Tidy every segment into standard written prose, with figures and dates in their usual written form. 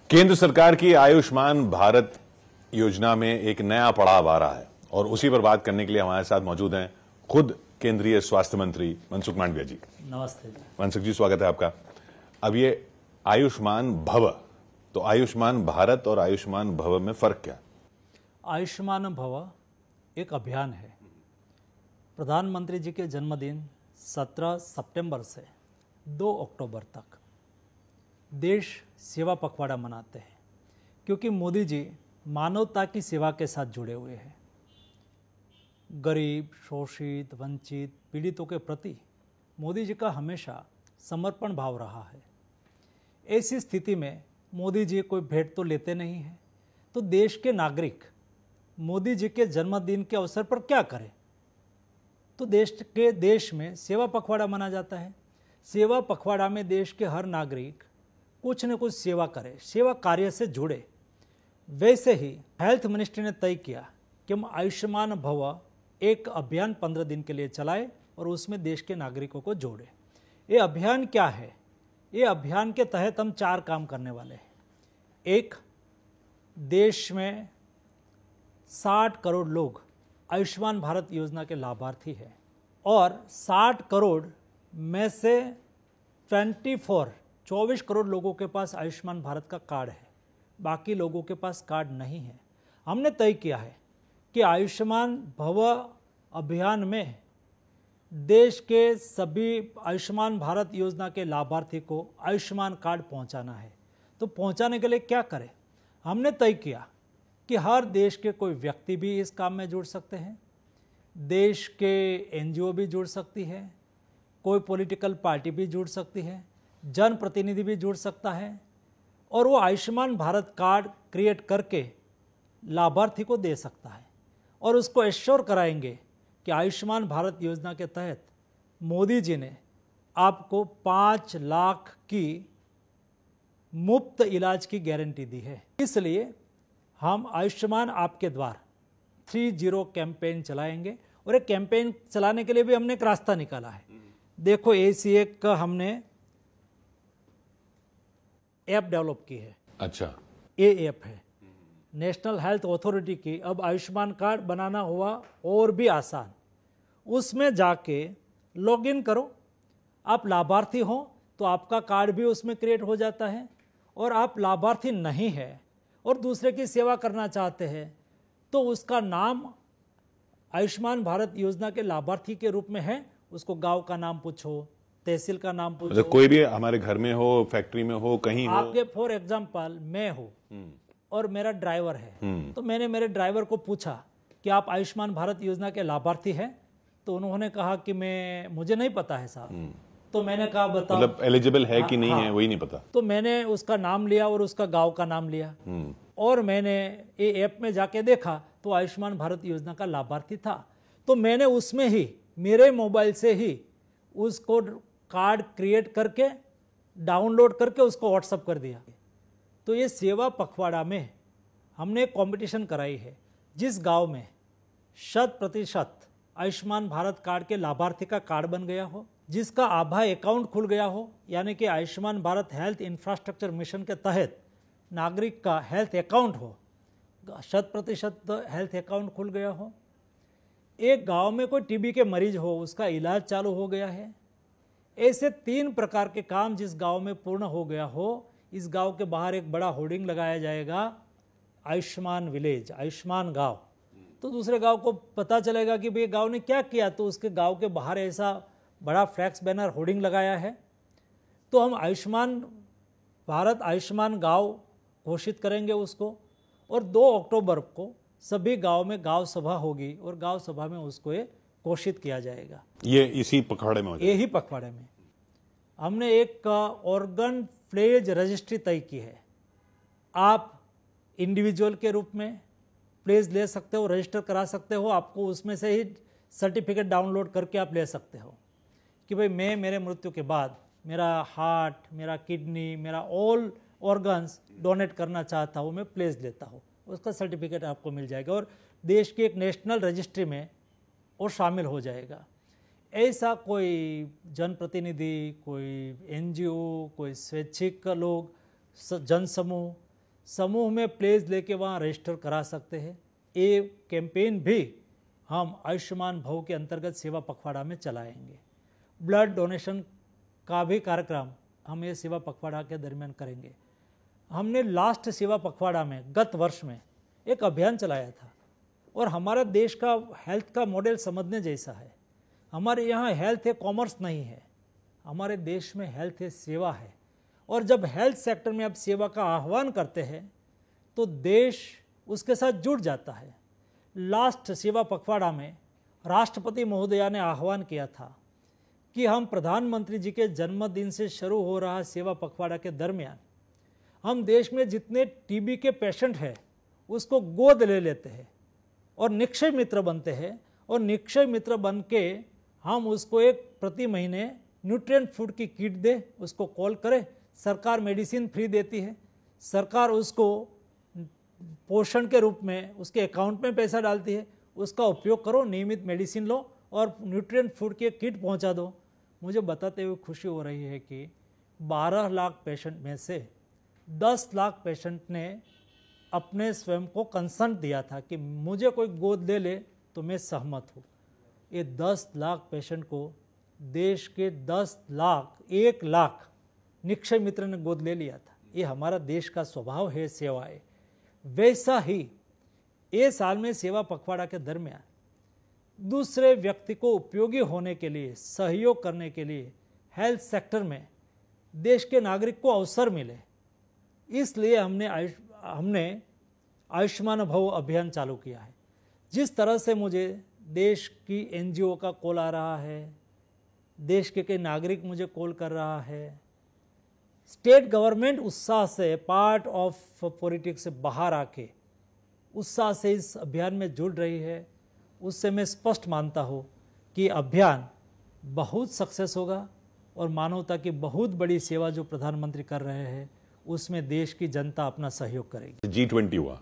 केंद्र सरकार की आयुष्मान भारत योजना में एक नया पड़ाव आ रहा है और उसी पर बात करने के लिए हमारे साथ मौजूद हैं खुद केंद्रीय स्वास्थ्य मंत्री मनसुख मांडविया जी। नमस्ते जी। मनसुख जी, स्वागत है आपका। अब ये आयुष्मान भव, तो आयुष्मान भारत और आयुष्मान भव में फर्क क्या? आयुष्मान भव एक अभियान है। प्रधानमंत्री जी के जन्मदिन 17 सितंबर से 2 अक्टूबर तक देश सेवा पखवाड़ा मनाते हैं, क्योंकि मोदी जी मानवता की सेवा के साथ जुड़े हुए हैं। गरीब, शोषित, वंचित, पीड़ितों के प्रति मोदी जी का हमेशा समर्पण भाव रहा है। ऐसी स्थिति में मोदी जी कोई भेंट तो लेते नहीं हैं, तो देश के नागरिक मोदी जी के जन्मदिन के अवसर पर क्या करें? तो देश में सेवा पखवाड़ा मना जाता है। सेवा पखवाड़ा में देश के हर नागरिक कुछ न कुछ सेवा करे, सेवा कार्य से जुड़े। वैसे ही हेल्थ मिनिस्ट्री ने तय किया कि हम आयुष्मान भव एक अभियान 15 दिन के लिए चलाए और उसमें देश के नागरिकों को जोड़े। ये अभियान क्या है? ये अभियान के तहत हम 4 काम करने वाले हैं। एक, देश में 60 करोड़ लोग आयुष्मान भारत योजना के लाभार्थी हैं और 60 करोड़ में से 24 करोड़ लोगों के पास आयुष्मान भारत का कार्ड है, बाकी लोगों के पास कार्ड नहीं है। हमने तय किया है कि आयुष्मान भव अभियान में देश के सभी आयुष्मान भारत योजना के लाभार्थी को आयुष्मान कार्ड पहुंचाना है। तो पहुंचाने के लिए क्या करें? हमने तय किया कि हर देश के कोई व्यक्ति भी इस काम में जुड़ सकते हैं, देश के एनजीओ भी जुड़ सकती है, कोई पॉलिटिकल पार्टी भी जुड़ सकती है, जनप्रतिनिधि भी जुड़ सकता है और वो आयुष्मान भारत कार्ड क्रिएट करके लाभार्थी को दे सकता है और उसको एश्योर कराएंगे कि आयुष्मान भारत योजना के तहत मोदी जी ने आपको 5 लाख की मुफ्त इलाज की गारंटी दी है। इसलिए हम आयुष्मान आपके द्वार 30 कैंपेन चलाएंगे और एक कैंपेन चलाने के लिए भी हमने एक रास्ता निकाला है। देखो, ऐसी एक हमने ऐप डेवलप की है। अच्छा, ये ऐप है नेशनल हेल्थ अथॉरिटी की। अब आयुष्मान कार्ड बनाना हुआ और भी आसान। उसमें जाके लॉगिन करो, आप लाभार्थी हो तो आपका कार्ड भी उसमें क्रिएट हो जाता है, और आप लाभार्थी नहीं है और दूसरे की सेवा करना चाहते हैं तो उसका नाम आयुष्मान भारत योजना के लाभार्थी के रूप में है। उसको गांव का नाम पूछो, तहसील का नाम पूछो। कोई भी हमारे घर में हो, फैक्ट्री में हो, कहीं हो। आपके फॉर एग्जांपल मैं हूँ और मेरा ड्राइवर है, तो मैंने मेरे ड्राइवर को पूछा कि आप आयुष्मान भारत योजना के लाभार्थी हैं? तो उन्होंने कहा कि मुझे नहीं पता है साहब। तो मैंने कहा बताओ, मतलब एलिजिबल है कि नहीं है वही नहीं पता। तो मैंने उसका नाम लिया और उसका गांव का नाम लिया और मैंने ये ऐप में जाके देखा तो आयुष्मान भारत योजना का लाभार्थी था। तो मैंने उसमें ही मेरे मोबाइल से ही उसको कार्ड क्रिएट करके डाउनलोड करके उसको व्हाट्सअप कर दिया। तो ये सेवा पखवाड़ा में हमने एक कॉम्पिटिशन कराई है। जिस गांव में 100% आयुष्मान भारत कार्ड के लाभार्थी का कार्ड बन गया हो, जिसका आभा अकाउंट खुल गया हो, यानी कि Ayushman Bharat health infrastructure mission के तहत नागरिक का हेल्थ अकाउंट हो, 100% हेल्थ अकाउंट खुल गया हो, एक गांव में कोई टीबी के मरीज हो, उसका इलाज चालू हो गया है, ऐसे 3 प्रकार के काम जिस गांव में पूर्ण हो गया हो, इस गांव के बाहर एक बड़ा होर्डिंग लगाया जाएगा, आयुष्मान विलेज, आयुष्मान गांव। तो दूसरे गांव को पता चलेगा कि भाई गांव ने क्या किया, तो उसके गांव के बाहर ऐसा बड़ा फ्लैक्स बैनर होर्डिंग लगाया है। तो हम आयुष्मान भारत आयुष्मान गांव घोषित करेंगे उसको, और 2 अक्टूबर को सभी गांव में गांव सभा होगी और गांव सभा में उसको ये घोषित किया जाएगा। ये इसी पखवाड़े में हो जाएगा? यही पखवाड़े में हमने एक ऑर्गन प्लेज रजिस्ट्री तय की है। आप इंडिविजुअल के रूप में प्लेज ले सकते हो, रजिस्टर करा सकते हो। आपको उसमें से ही सर्टिफिकेट डाउनलोड करके आप ले सकते हो कि भाई मैं मेरे मृत्यु के बाद मेरा हार्ट, मेरा किडनी, मेरा ऑल ऑर्गन्स डोनेट करना चाहता हूँ, मैं प्लेज लेता हूँ। उसका सर्टिफिकेट आपको मिल जाएगा और देश की एक नेशनल रजिस्ट्री में वो शामिल हो जाएगा। ऐसा कोई जनप्रतिनिधि, कोई एनजीओ, कोई स्वैच्छिक लोग, जनसमूह समूह में प्लेज लेके वहाँ रजिस्टर करा सकते हैं। ये कैंपेन भी हम आयुष्मान भव के अंतर्गत सेवा पखवाड़ा में चलाएंगे। ब्लड डोनेशन का भी कार्यक्रम हम ये सेवा पखवाड़ा के दरमियान करेंगे। हमने लास्ट सेवा पखवाड़ा में गत वर्ष में एक अभियान चलाया था और हमारा देश का हेल्थ का मॉडल समझने जैसा है। हमारे यहाँ हेल्थ है, कॉमर्स नहीं है। हमारे देश में हेल्थ है, सेवा है। और जब हेल्थ सेक्टर में आप सेवा का आह्वान करते हैं तो देश उसके साथ जुड़ जाता है। लास्ट सेवा पखवाड़ा में राष्ट्रपति महोदया ने आह्वान किया था कि हम प्रधानमंत्री जी के जन्मदिन से शुरू हो रहा सेवा पखवाड़ा के दरमियान हम देश में जितने टीबी के पेशेंट हैं उसको गोद ले लेते हैं और निक्षय मित्र बनते हैं, और निक्षय मित्र बन के हम उसको एक प्रति महीने न्यूट्रिएंट फूड की किट दे, उसको कॉल करें। सरकार मेडिसिन फ्री देती है, सरकार उसको पोषण के रूप में उसके अकाउंट में पैसा डालती है, उसका उपयोग करो, नियमित मेडिसिन लो और न्यूट्रिएंट फूड की एक किट पहुंचा दो। मुझे बताते हुए खुशी हो रही है कि 12 लाख पेशेंट में से 10 लाख पेशेंट ने अपने स्वयं को कंसर्न दिया था कि मुझे कोई गोद ले ले तो मैं सहमत हूँ। ये 10 लाख पेशेंट को देश के 1 लाख निक्षय मित्र ने गोद ले लिया था। ये हमारा देश का स्वभाव है सेवाएं। वैसा ही ये साल में सेवा पखवाड़ा के दरमियान दूसरे व्यक्ति को उपयोगी होने के लिए, सहयोग करने के लिए हेल्थ सेक्टर में देश के नागरिक को अवसर मिले, इसलिए हमने आयुष्मान भव अभियान चालू किया है। जिस तरह से मुझे देश की एनजीओ का कॉल आ रहा है, देश के कई नागरिक मुझे कॉल कर रहा है, स्टेट गवर्नमेंट उत्साह से, पार्ट ऑफ पॉलिटिक्स से बाहर आके उत्साह से इस अभियान में जुड़ रही है, उससे मैं स्पष्ट मानता हूँ कि अभियान बहुत सक्सेस होगा और मानवता की बहुत बड़ी सेवा जो प्रधानमंत्री कर रहे हैं उसमें देश की जनता अपना सहयोग करेगी। G20 हुआ,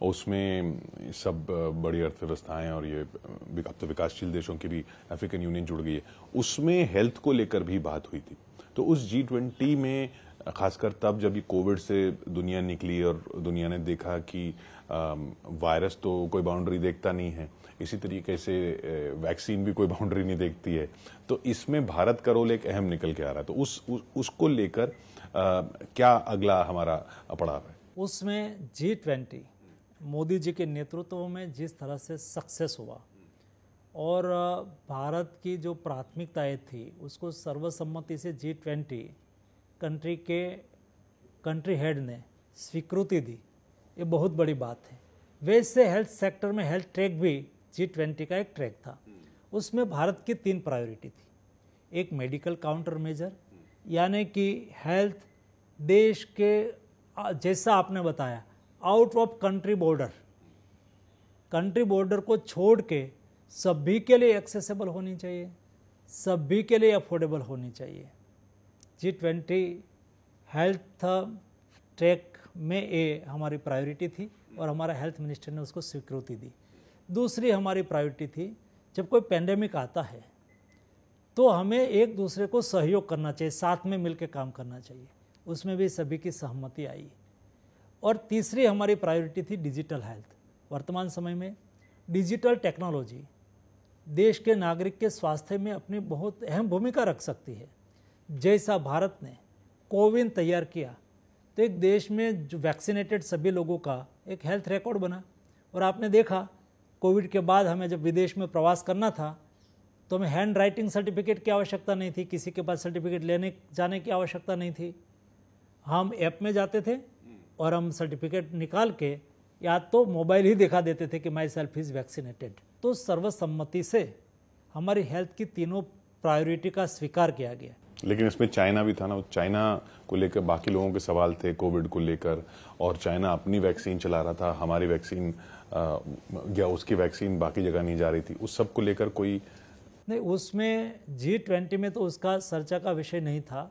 उसमें सब बड़ी अर्थव्यवस्थाएं और ये अब तो विकासशील देशों की भी अफ्रीकन यूनियन जुड़ गई है, उसमें हेल्थ को लेकर भी बात हुई थी। तो उस G20 में खासकर तब जब ये कोविड से दुनिया निकली और दुनिया ने देखा कि वायरस तो कोई बाउंड्री देखता नहीं है, इसी तरीके से वैक्सीन भी कोई बाउंड्री नहीं देखती है, तो इसमें भारत का रोल एक अहम निकल के आ रहा है। तो उसको लेकर क्या अगला हमारा पड़ाव है? उसमें G20 मोदी जी के नेतृत्व में जिस तरह से सक्सेस हुआ और भारत की जो प्राथमिकताएं थी उसको सर्वसम्मति से G20 कंट्री हेड ने स्वीकृति दी, ये बहुत बड़ी बात है। वैसे हेल्थ सेक्टर में हेल्थ ट्रैक भी G20 का एक ट्रैक था। उसमें भारत की 3 प्रायोरिटी थी। एक मेडिकल काउंटर मेजर, यानी कि हेल्थ देश के, जैसा आपने बताया, आउट ऑफ कंट्री बॉर्डर को छोड़ के सभी के लिए एक्सेसिबल होनी चाहिए, सभी के लिए अफोर्डेबल होनी चाहिए। G20 हेल्थ ट्रैक में ये हमारी प्रायोरिटी थी और हमारा हेल्थ मिनिस्टर ने उसको स्वीकृति दी। दूसरी हमारी प्रायोरिटी थी, जब कोई पेंडेमिक आता है तो हमें एक दूसरे को सहयोग करना चाहिए, साथ में मिलकर काम करना चाहिए। उसमें भी सभी की सहमति आई। और तीसरी हमारी प्रायोरिटी थी डिजिटल हेल्थ। वर्तमान समय में डिजिटल टेक्नोलॉजी देश के नागरिक के स्वास्थ्य में अपनी बहुत अहम भूमिका रख सकती है। जैसा भारत ने कोविन तैयार किया तो एक देश में जो वैक्सीनेटेड सभी लोगों का एक हेल्थ रिकॉर्ड बना, और आपने देखा कोविड के बाद हमें जब विदेश में प्रवास करना था तो हमें हैंड राइटिंग सर्टिफिकेट की आवश्यकता नहीं थी, किसी के पास सर्टिफिकेट लेने जाने की आवश्यकता नहीं थी। हम ऐप में जाते थे और हम सर्टिफिकेट निकाल के या तो मोबाइल ही दिखा देते थे कि माई सेल्फ इज़ वैक्सीनेटेड। तो सर्वसम्मति से हमारी हेल्थ की तीनों प्रायोरिटी का स्वीकार किया गया। लेकिन इसमें चाइना भी था ना, चाइना को लेकर बाकी लोगों के सवाल थे कोविड को लेकर, और चाइना अपनी वैक्सीन चला रहा था, हमारी वैक्सीन या उसकी वैक्सीन बाकी जगह नहीं जा रही थी। उस सब को लेकर कोई नहीं, उसमें G20 में तो उसका चर्चा का विषय नहीं था,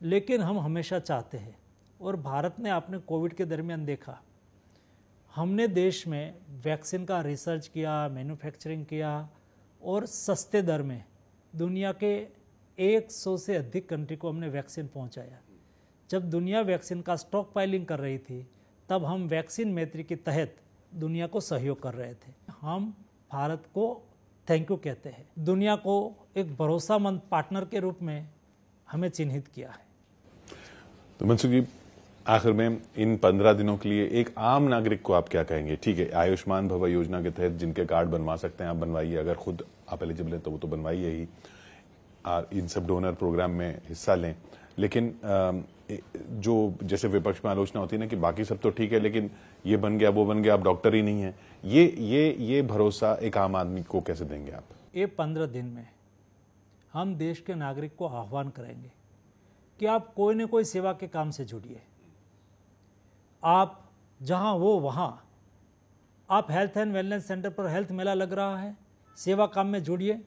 लेकिन हम हमेशा चाहते हैं, और भारत ने आपने कोविड के दरमियान देखा, हमने देश में वैक्सीन का रिसर्च किया, मैन्युफैक्चरिंग किया और सस्ते दर में दुनिया के 100 से अधिक कंट्री को हमने वैक्सीन पहुंचाया। जब दुनिया वैक्सीन का स्टॉक पाइलिंग कर रही थी तब हम वैक्सीन मैत्री के तहत दुनिया को सहयोग कर रहे थे। हम भारत को थैंक यू कहते हैं। दुनिया को एक भरोसामंद पार्टनर के रूप में हमें चिन्हित किया है। तो मनसुख जी, आखिर में इन 15 दिनों के लिए एक आम नागरिक को आप क्या कहेंगे? ठीक है, आयुष्मान भव योजना के तहत जिनके कार्ड बनवा सकते हैं आप बनवाइए, अगर खुद आप एलिजिबल हैं तो वो तो बनवाइए ही, इन सब डोनर प्रोग्राम में हिस्सा लें। लेकिन जो जैसे विपक्ष में आलोचना होती है ना कि बाकी सब तो ठीक है लेकिन ये बन गया वो बन गया, आप डॉक्टर ही नहीं है, ये भरोसा एक आम आदमी को कैसे देंगे आप? ये 15 दिन में हम देश के नागरिक को आह्वान करेंगे कि आप कोई न कोई सेवा के काम से जुड़िए। आप जहां हो वहां, आप हेल्थ एंड वेलनेस सेंटर पर हेल्थ मेला लग रहा है, सेवा काम में जुड़िए।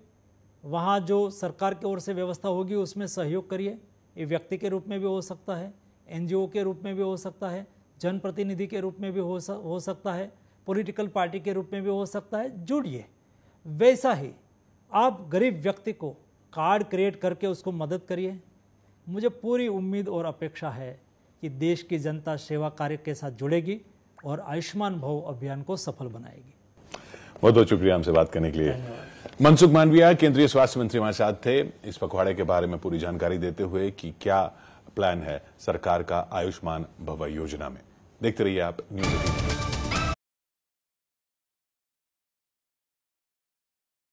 वहां जो सरकार की ओर से व्यवस्था होगी उसमें सहयोग करिए। ये व्यक्ति के रूप में भी हो सकता है, एनजीओ के रूप में भी हो सकता है, जनप्रतिनिधि के रूप में भी हो सकता है, पॉलिटिकल पार्टी के रूप में भी हो सकता है। जुड़िए। वैसा ही आप गरीब व्यक्ति को कार्ड क्रिएट करके उसको मदद करिए। मुझे पूरी उम्मीद और अपेक्षा है कि देश की जनता सेवा कार्य के साथ जुड़ेगी और आयुष्मान भव अभियान को सफल बनाएगी। बहुत बहुत शुक्रिया हमसे बात करने के लिए। मनसुख मांडविया केंद्रीय स्वास्थ्य मंत्री हमारे साथ थे, इस पखवाड़े के बारे में पूरी जानकारी देते हुए कि क्या प्लान है सरकार का आयुष्मान भव योजना में। देखते रहिए आप न्यूज़ 18।